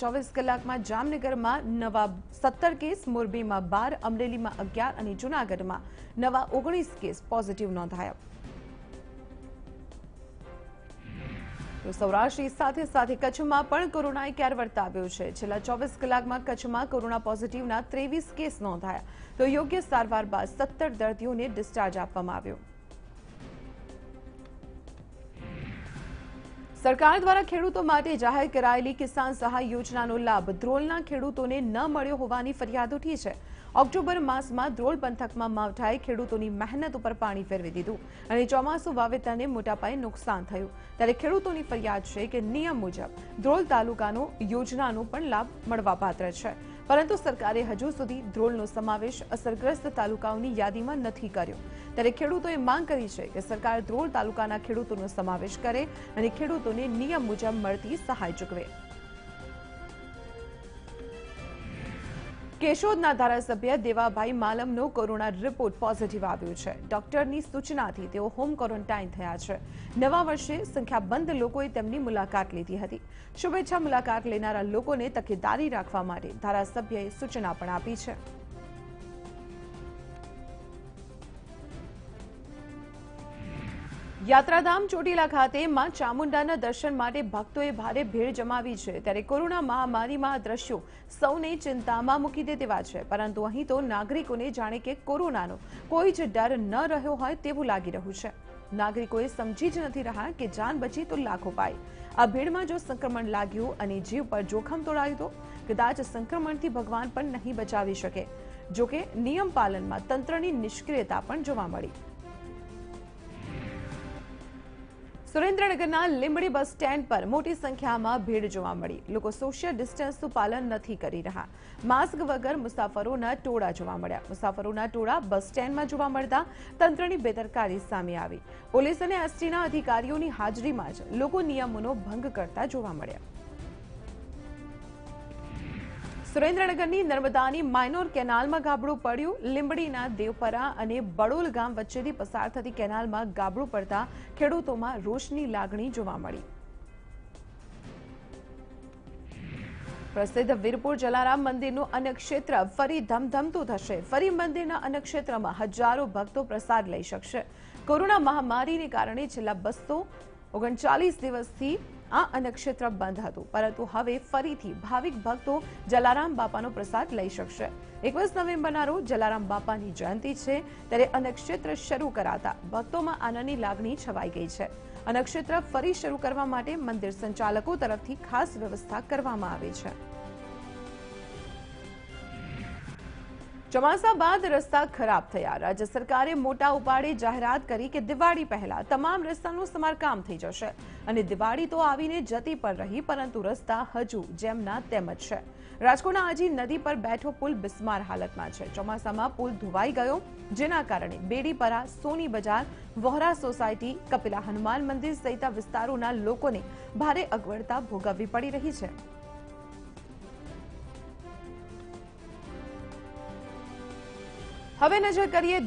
24 કલાકમાં જામનગરમાં નવા 17 કેસ, મોરબીમાં 12, અમરેલીમાં 11 અને જૂનાગઢમાં નવા 19 કેસ પોઝિટિવ નોંધાયા. તો સૌરાષ્ટ્રની સાથે સાથે કચ્છમાં પણ કોરોનાએ ક્યાર વર્તાવ્યો છે. છેલ્લા 24 કલાકમાં કચ્છમાં કોરોના પોઝિટિવના 23 કેસ નોંધાયા. તો યોગ્ય સારવાર બાદ 17 દર્દીઓને ડિસ્ચાર્જ આપવામાં આવ્યો. સરકાર દ્વારા ખેડૂતો માટે જાહેર કરાયેલી કિસાન સહાય યોજનાનો લાભ ધ્રોલના ખેડૂતોને ન મળ્યો હોવાની ફરિયાદ ઉઠી છે. ઓક્ટોબર માસમાં ધ્રોલ પંથકમાં માવઠાએ ખેડૂતોની મહેનત ઉપર પાણી ફેરવી દીધું અને ચોમાસુ વાવેતરને મોટા પાયે નુકસાન થયું. ત્યારે ખેડૂતોની ફરિયાદ છે કે નિયમ મુજબ ધ્રોલ તાલુકાનો યોજનાનો પણ લાભ મળવાપાત્ર છે, પરંતુ સરકારે હજુ સુધી ધ્રોલનો સમાવેશ અસરગ્રસ્ત તાલુકાઓની યાદીમાં નથી કર્યો. ત્યારે ખેડૂતોએ માંગ કરી છે કે સરકાર ધ્રોલ તાલુકાના ખેડૂતોનો સમાવેશ કરે અને ખેડૂતોને નિયમ મુજબ મળતી સહાય ચૂકવે. કેશોદના ધારાસભ્ય દેવાભાઈ માલમનો કોરોના રિપોર્ટ પોઝિટિવ આવ્યો છે. ડોક્ટરની સૂચનાથી તેઓ હોમ ક્વોરન્ટાઇન થયા છે. નવા વર્ષે સંખ્યાબંધ લોકોએ તેમની મુલાકાત લીધી હતી. શુભેચ્છા મુલાકાત લેનારા લોકોને તકેદારી રાખવા માટે ધારાસભ્યએ સૂચના પણ આપી છે. યાત્રાધામ ચોટીલા ખાતે માં ચામુંડાના દર્શન માટે ભક્તોએ ભારે ભીડ જમાવી છે. ત્યારે કોરોના મહામારીમાં આ દ્રશ્યો સૌને ચિંતામાં મૂકી દે તેવા છે, પરંતુ અહીં તો નાગરિકોને જાણે કે કોરોનાનો કોઈ જ ડર ન રહ્યો હોય તેવું લાગી રહ્યું છે. નાગરિકોએ સમજી જ નથી રહ્યા કે જાન બચી તો લાખો પાય. આ ભીડમાં જો સંક્રમણ લાગ્યું અને જીવ પર જોખમ તોડાયું તો કદાચ સંક્રમણથી ભગવાન પણ નહીં બચાવી શકે. જોકે નિયમ પાલનમાં તંત્રની નિષ્ક્રિયતા પણ જોવા મળી. સુરેન્દ્રનગરના લીંબડી બસ સ્ટેન્ડ પર મોટી સંખ્યામાં ભીડ જોવા મળી. લોકો સોશિયલ ડિસ્ટન્સનું પાલન નથી કરી રહ્યા. માસ્ક વગર મુસાફરોના ટોળા જોવા મળ્યા. મુસાફરોના ટોળા બસ સ્ટેન્ડમાં જોવા મળતા તંત્રની બેદરકારી સામે આવી. પોલીસ અને એસટીના અધિકારીઓની હાજરીમાં જ લોકો નિયમોનો ભંગ કરતા જોવા મળ્યા. સુરેન્દ્રનગરની નર્મદાની માઇનોર કેનાલમાં ગાબડું પડ્યું. લીંબડીના દેવપરા અને બડોલ ગામ વચ્ચેથી પસાર થતી કેનાલમાં ગાબડું પડતા ખેડૂતોમાં રોષની લાગણી જોવા મળી. પ્રસિદ્ધ વીરપુર જલારામ મંદિરનું અન્નક્ષેત્ર ફરી ધમધમતું થશે. ફરી મંદિરના અન્નક્ષેત્રમાં હજારો ભક્તો પ્રસાદ લઈ શકશે. કોરોના મહામારીને કારણે છેલ્લા 239 દિવસથી આ અન્નક્ષેત્ર બંધ હતું, પરંતુ હવે ફરીથી ભાવિક ભક્તો જલારામ બાપાનો પ્રસાદ લઈ શકશે. 21 નવેમ્બરના રોજ જલારામ બાપાની જયંતિ છે, ત્યારે અન્નક્ષેત્ર શરૂ કરાતા ભક્તોમાં આનંદની લાગણી છવાઈ ગઈ છે. અન્નક્ષેત્ર ફરી શરૂ કરવા માટે મંદિર સંચાલકો તરફથી ખાસ વ્યવસ્થા કરવામાં આવી છે. ચોમાસા બાદ રસ્તા ખરાબ થયા. રાજ્ય સરકારે મોટા ઉપાડે જાહેરાત કરી કે દિવાળી પહેલા તમામ રસ્તાનું સમારકામ થઈ જશે અને દિવાળી તો આવીને જતી પણ રહી, પરંતુ રસ્તા હજુ જેમના તેમ જ છે. રાજકોટના આજી નદી પર બેઠો પુલ બિસ્માર હાલતમાં છે. ચોમાસામાં પુલ ધોવાઈ ગયો, જેના કારણે બેડીપરા, સોની બજાર, વહોરા સોસાયટી, કપિલા હનુમાન મંદિર સહિત વિસ્તારોના લોકોને ભારે અગવડતા ભોગવવી પડી રહી છે. હવે નજર કરીએ